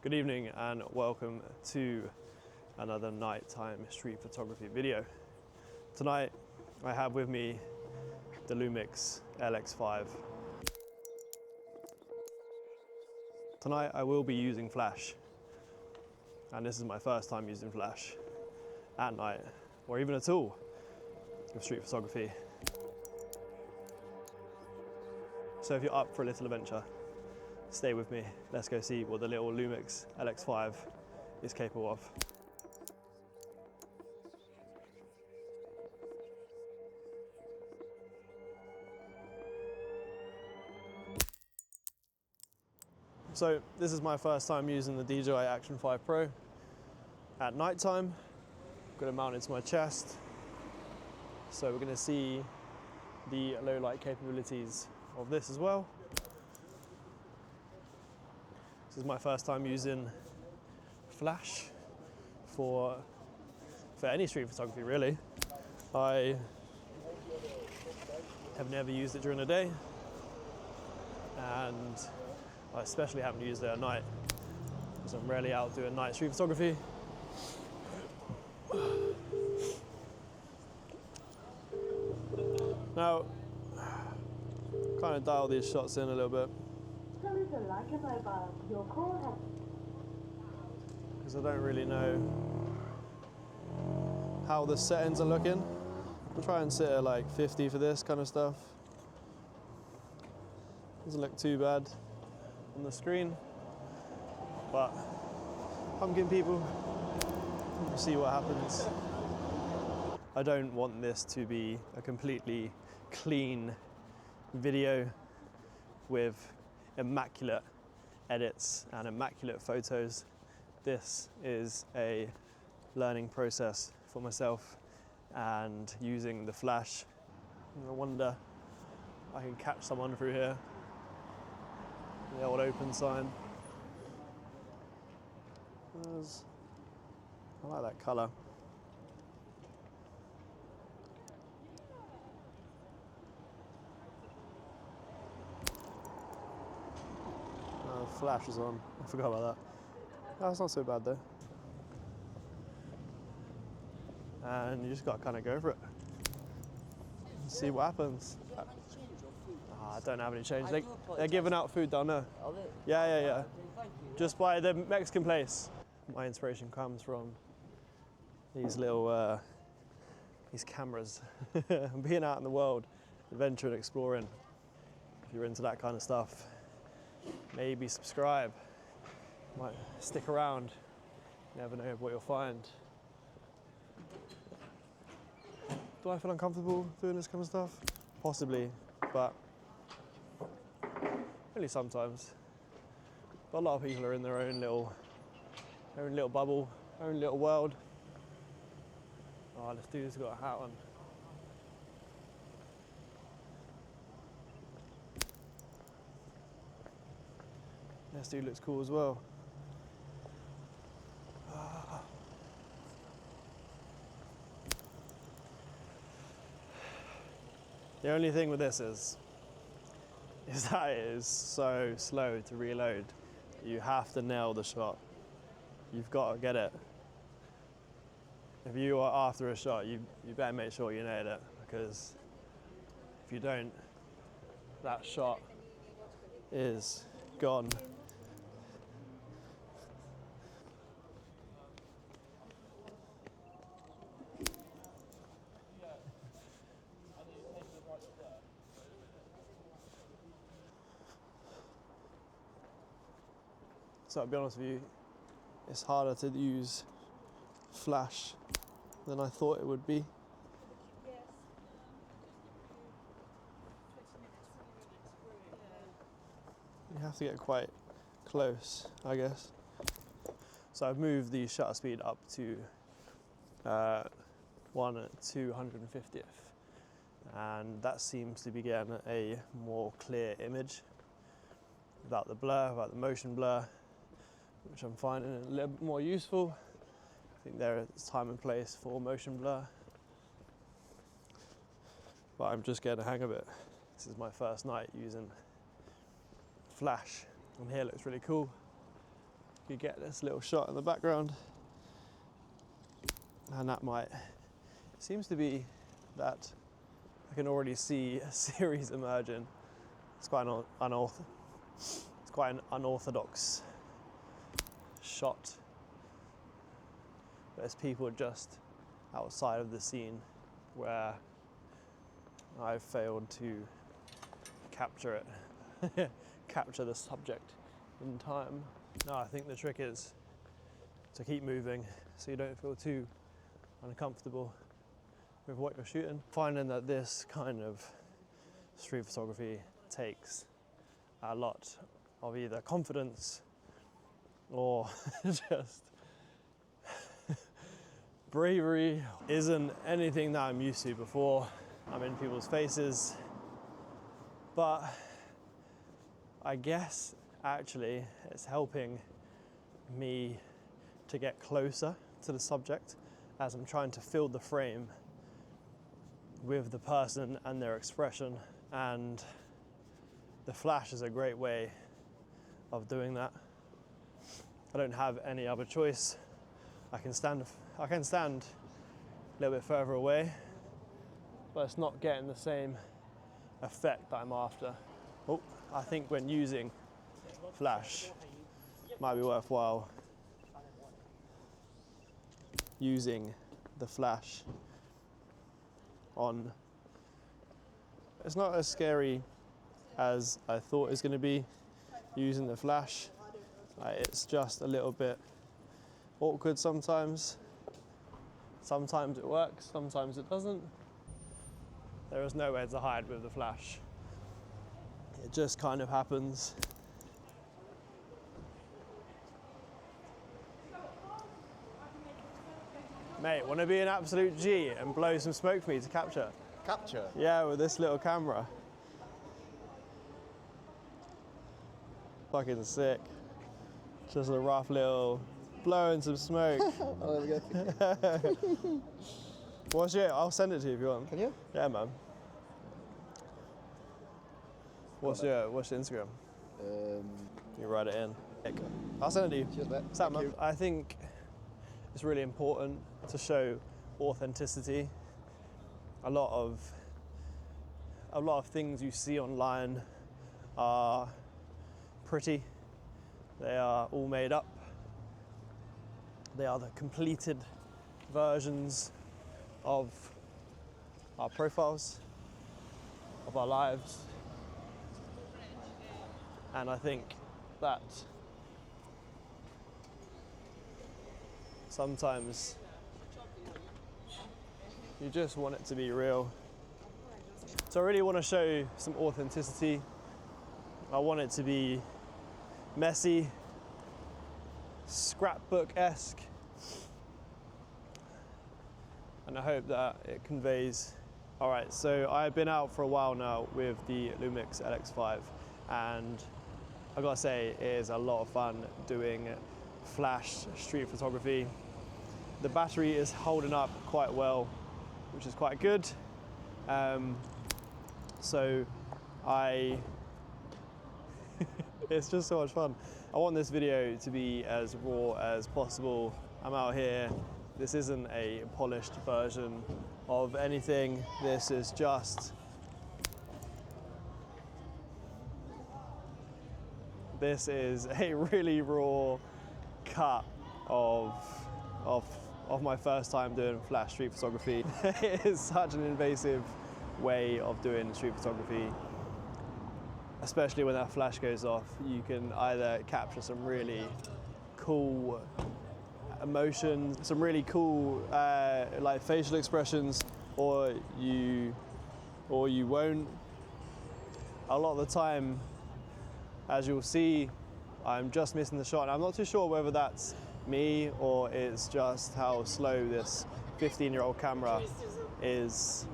Good evening and welcome to another nighttime street photography video. Tonight I have with me the Lumix LX5. Tonight I will be using flash, and this is my first time using flash at night or even at all with street photography. So if you're up for a little adventure, stay with me. Let's go see what the little Lumix LX5 is capable of. So this is my first time using the DJI Action 5 Pro at night time. Got it mounted to my chest. So we're going to see the low light capabilities of this as well. This is my first time using flash for any street photography really. I have never used it during the day, and I especially haven't used it at night because I'm rarely out doing night street photography. Now, kind of dial these shots in a little bit because I don't really know how the settings are looking. I'll try and sit at like 50 for this kind of stuff. Doesn't look too bad on the screen, but pumpkin people, we'll see what happens. I don't want this to be a completely clean video with immaculate edits and immaculate photos. This is a learning process for myself, and using the flash, I wonder if I can catch someone through here. The old open sign. I like that colour. Flash is on. I forgot about that. That's not so bad though. And you just got to kind of go for it. See what happens. I don't have any change. They're giving out food down there. Are they? Yeah. Thank you. Just by the Mexican place. My inspiration comes from these little these cameras. Being out in the world, adventuring, exploring. If you're into that kind of stuff, maybe subscribe. Might stick around. You never know what you'll find. Do I feel uncomfortable doing this kind of stuff? Possibly, but only sometimes. But a lot of people are in their own little bubble, own little world. Oh, this dude's got a hat on. This dude looks cool as well. The only thing with this is that it is so slow to reload. You have to nail the shot. You've got to get it. If you are after a shot, you better make sure you nail it, because if you don't, that shot is gone. So I'll be honest with you, it's harder to use flash than I thought it would be. You have to get quite close, I guess. So I've moved the shutter speed up to 1/250th, and that seems to be getting a more clear image without the blur, without the motion blur, which I'm finding a little bit more useful. I think there is time and place for motion blur, but I'm just getting a hang of it. This is my first night using flash, and here looks really cool. could get this little shot in the background, and that might, it seems to be that I can already see a series emerging. It's quite an unorthodox shot. There's people just outside of the scene where I've failed to capture it, capture the subject in time. No, I think the trick is to keep moving so you don't feel too uncomfortable with what you're shooting. Finding that this kind of street photography takes a lot of either confidence or just bravery. Isn't anything that I'm used to before. I'm in people's faces, but I guess actually it's helping me to get closer to the subject as I'm trying to fill the frame with the person and their expression, and the flash is a great way of doing that. I don't have any other choice. I can stand a little bit further away, but it's not getting the same effect that I'm after. Oh, I think when using flash, might be worthwhile using the flash on. It's not as scary as I thought it was going to be using the flash. It's just a little bit awkward sometimes. Sometimes it works, sometimes it doesn't. There is nowhere to hide with the flash. It just kind of happens. Mate, want to be an absolute G and blow some smoke for me to capture? Capture? Yeah, with this little camera. Fucking sick. Just a rough little blowing some smoke. Oh, there we go. What's your? I'll send it to you if you want. Can you? Yeah, man. What's your Instagram? You write it in. I'll send it to you. Cheers, mate. Thank you. I think it's really important to show authenticity. A lot of things you see online are pretty. They are all made up. They are the completed versions of our profiles, of our lives. And I think that sometimes you just want it to be real. So I really want to show some authenticity. I want it to be messy, scrapbook-esque, and I hope that it conveys. All right, so I've been out for a while now with the Lumix LX5, and I gotta say, it is a lot of fun doing flash street photography. The battery is holding up quite well, which is quite good. So it's just so much fun. I want this video to be as raw as possible. I'm out here. This isn't a polished version of anything. This is just this is a really raw cut of my first time doing flash street photography. It is such an invasive way of doing street photography, especially when that flash goes off. You can either capture some really cool emotion, some really cool like facial expressions, or you won't. A lot of the time, as you'll see, I'm just missing the shot, and I'm not too sure whether that's me or it's just how slow this 15-year-old camera is,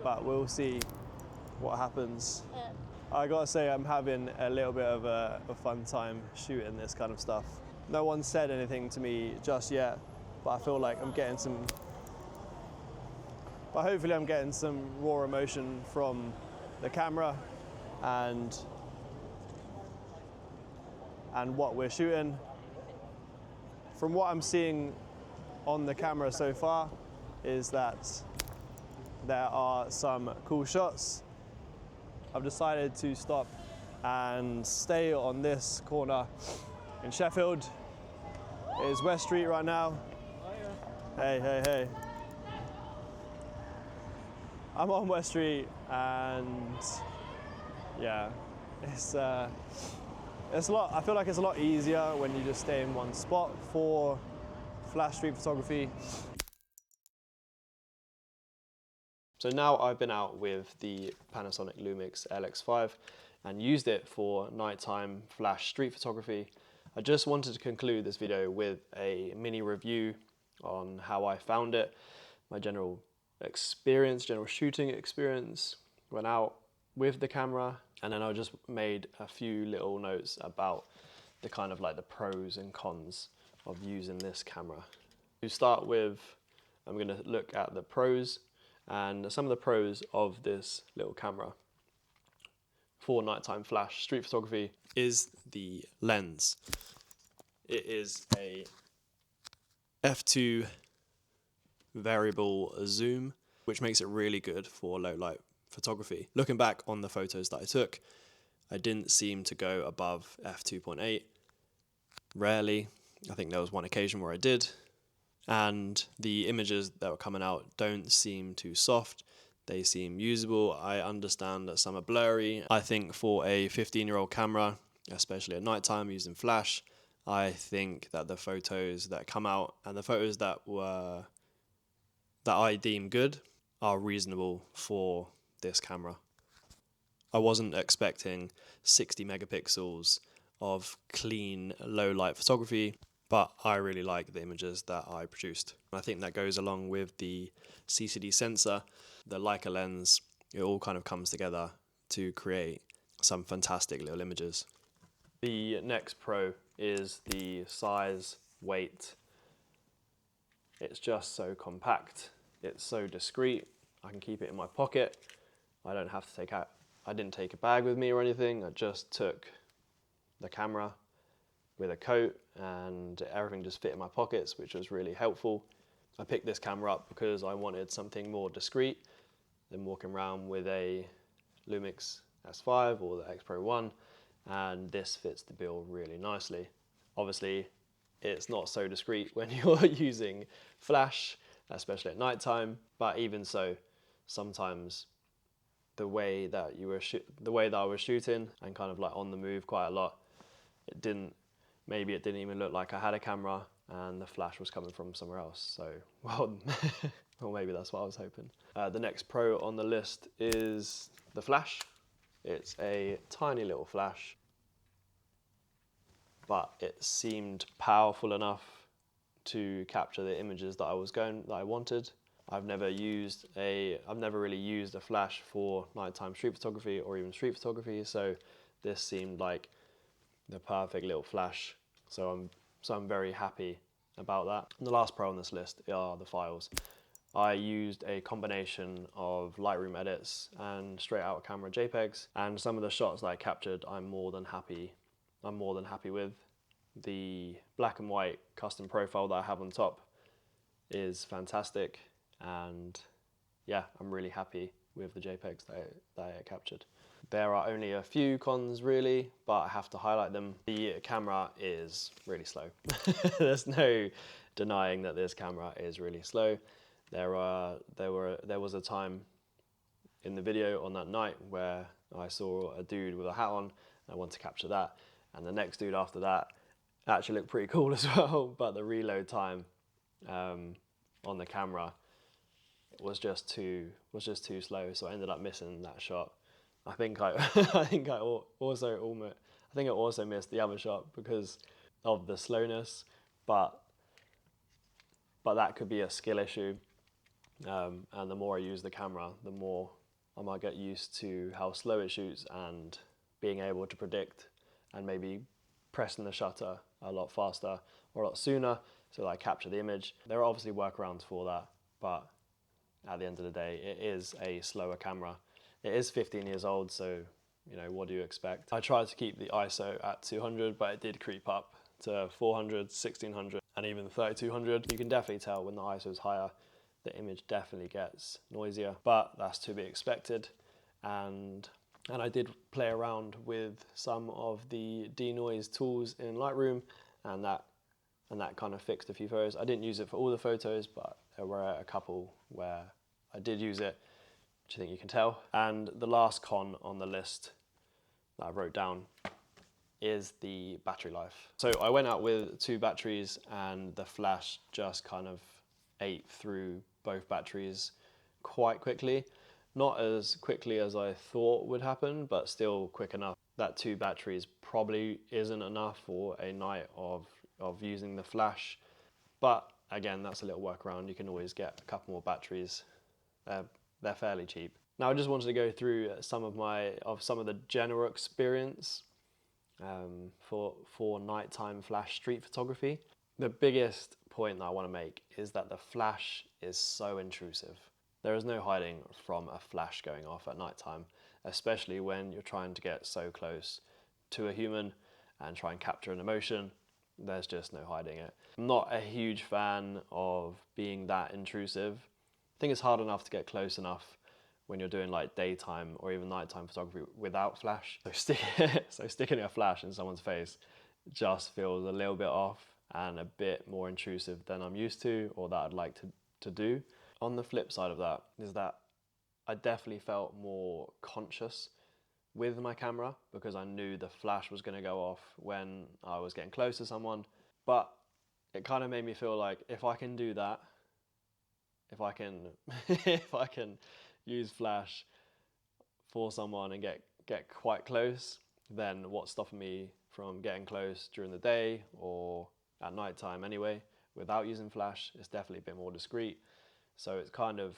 but we'll see what happens. I gotta say, I'm having a little bit of a fun time shooting this kind of stuff. No one said anything to me just yet, but I feel like I'm getting some, but hopefully I'm getting some raw emotion from the camera and what we're shooting. from what I'm seeing on the camera so far is that there are some cool shots. I've decided to stop and stay on this corner in Sheffield. It is West Street right now. Hey, hey, hey. I'm on West Street and yeah, it's a lot, I feel like it's a lot easier when you just stay in one spot for flash street photography. So now I've been out with the Panasonic Lumix LX5 and used it for nighttime flash street photography. I just wanted to conclude this video with a mini review on how I found it, my general experience, general shooting experience, went out with the camera, and then I just made a few little notes about the kind of like the pros and cons of using this camera. To start with, I'm going to look at the pros and some of the pros of this little camera for nighttime flash street photography is the lens. It is a f2 variable zoom, which makes it really good for low light photography. Looking back on the photos that I took, I didn't seem to go above f2.8. Rarely. I think there was one occasion where I did. And the images that were coming out don't seem too soft. They seem usable. I understand that some are blurry. I think for a 15-year-old camera, especially at nighttime using flash, I think that the photos that come out and the photos that I deem good are reasonable for this camera. I wasn't expecting 60 megapixels of clean low light photography, but I really like the images that I produced. I think that goes along with the CCD sensor, the Leica lens. It all kind of comes together to create some fantastic little images. The next pro is the size, weight. It's just so compact. It's so discreet. I can keep it in my pocket. I don't have to take out, I didn't take a bag with me or anything. I just took the camera with a coat and everything just fit in my pockets, which was really helpful. I picked this camera up because I wanted something more discreet than walking around with a Lumix S5 or the X Pro 1, and this fits the bill really nicely. Obviously, it's not so discreet when you're using flash, especially at nighttime, but even so, sometimes the way that I was shooting and kind of like on the move quite a lot, maybe it didn't even look like I had a camera and the flash was coming from somewhere else. So, well, or maybe that's what I was hoping. The next pro on the list is the flash. It's a tiny little flash, but it seemed powerful enough to capture the images that I wanted. I've never really used a flash for nighttime street photography or even street photography, so this seemed like the perfect little flash. So I'm very happy about that. And the last pro on this list are the files. I used a combination of Lightroom edits and straight out of camera JPEGs, and some of the shots that I captured I'm more than happy with. The black and white custom profile that I have on top is fantastic, and yeah, I'm really happy with the JPEGs that I captured. There are only a few cons really, but I have to highlight them. The camera is really slow. There's no denying that this camera is really slow. There was a time in the video on that night where I saw a dude with a hat on, and I wanted to capture that, and the next dude after that actually looked pretty cool as well, but the reload time on the camera was just too slow, so I ended up missing that shot. I think I also missed the other shot because of the slowness, but that could be a skill issue. And the more I use the camera, the more I might get used to how slow it shoots and being able to predict and maybe pressing the shutter a lot faster or a lot sooner so that I capture the image. There are obviously workarounds for that, but at the end of the day, it is a slower camera. It is 15 years old, so you know, what do you expect? I tried to keep the ISO at 200, but it did creep up to 400, 1600, and even 3200. You can definitely tell when the ISO is higher, the image definitely gets noisier, but that's to be expected. And I did play around with some of the denoise tools in Lightroom, and that kind of fixed a few photos. I didn't use it for all the photos, but there were a couple where I did use it, which I think you can tell. And the last con on the list that I wrote down is the battery life. So I went out with 2 batteries and the flash just kind of ate through both batteries quite quickly. Not as quickly as I thought would happen, but still quick enough. That 2 batteries probably isn't enough for a night of using the flash. But again, that's a little workaround. You can always get a couple more batteries. They're fairly cheap. Now I just wanted to go through some of the general experience for nighttime flash street photography. The biggest point that I want to make is that the flash is so intrusive. There is no hiding from a flash going off at nighttime, especially when you're trying to get so close to a human and try and capture an emotion. There's just no hiding it. I'm not a huge fan of being that intrusive. I think it's hard enough to get close enough when you're doing like daytime or even nighttime photography without flash. So sticking a flash in someone's face just feels a little bit off and a bit more intrusive than I'm used to or that I'd like to do. On the flip side of that is that I definitely felt more conscious with my camera because I knew the flash was going to go off when I was getting close to someone. But it kind of made me feel like if I can do that, if I can use flash for someone and get quite close, then what's stopping me from getting close during the day or at night time anyway without using flash? It's definitely a bit more discreet. So it's kind of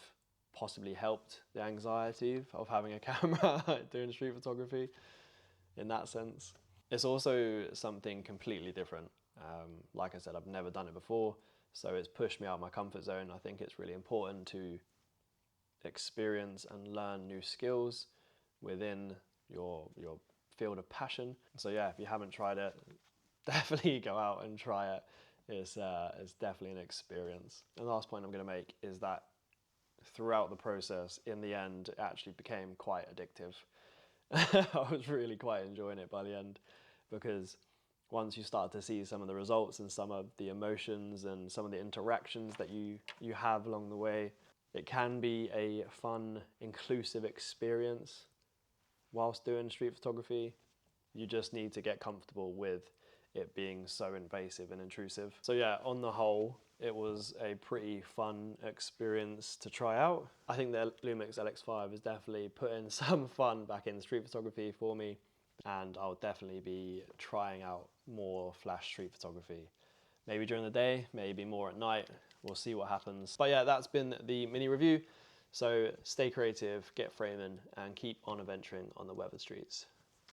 possibly helped the anxiety of having a camera doing street photography in that sense. It's also something completely different. Like I said, I've never done it before, so it's pushed me out of my comfort zone. I think it's really important to experience and learn new skills within your field of passion. So yeah, if you haven't tried it, definitely go out and try it. It's definitely an experience. And the last point I'm going to make is that throughout the process, in the end, it actually became quite addictive. I was really quite enjoying it by the end because once you start to see some of the results and some of the emotions and some of the interactions that you have along the way, it can be a fun, inclusive experience whilst doing street photography. You just need to get comfortable with it being so invasive and intrusive. So yeah, on the whole, it was a pretty fun experience to try out. I think the Lumix LX5 is definitely putting some fun back in street photography for me, and I'll definitely be trying out more flash street photography. Maybe during the day, maybe more at night. We'll see what happens. But yeah, that's been the mini review. So stay creative, get framing, and keep on adventuring on the weathered streets.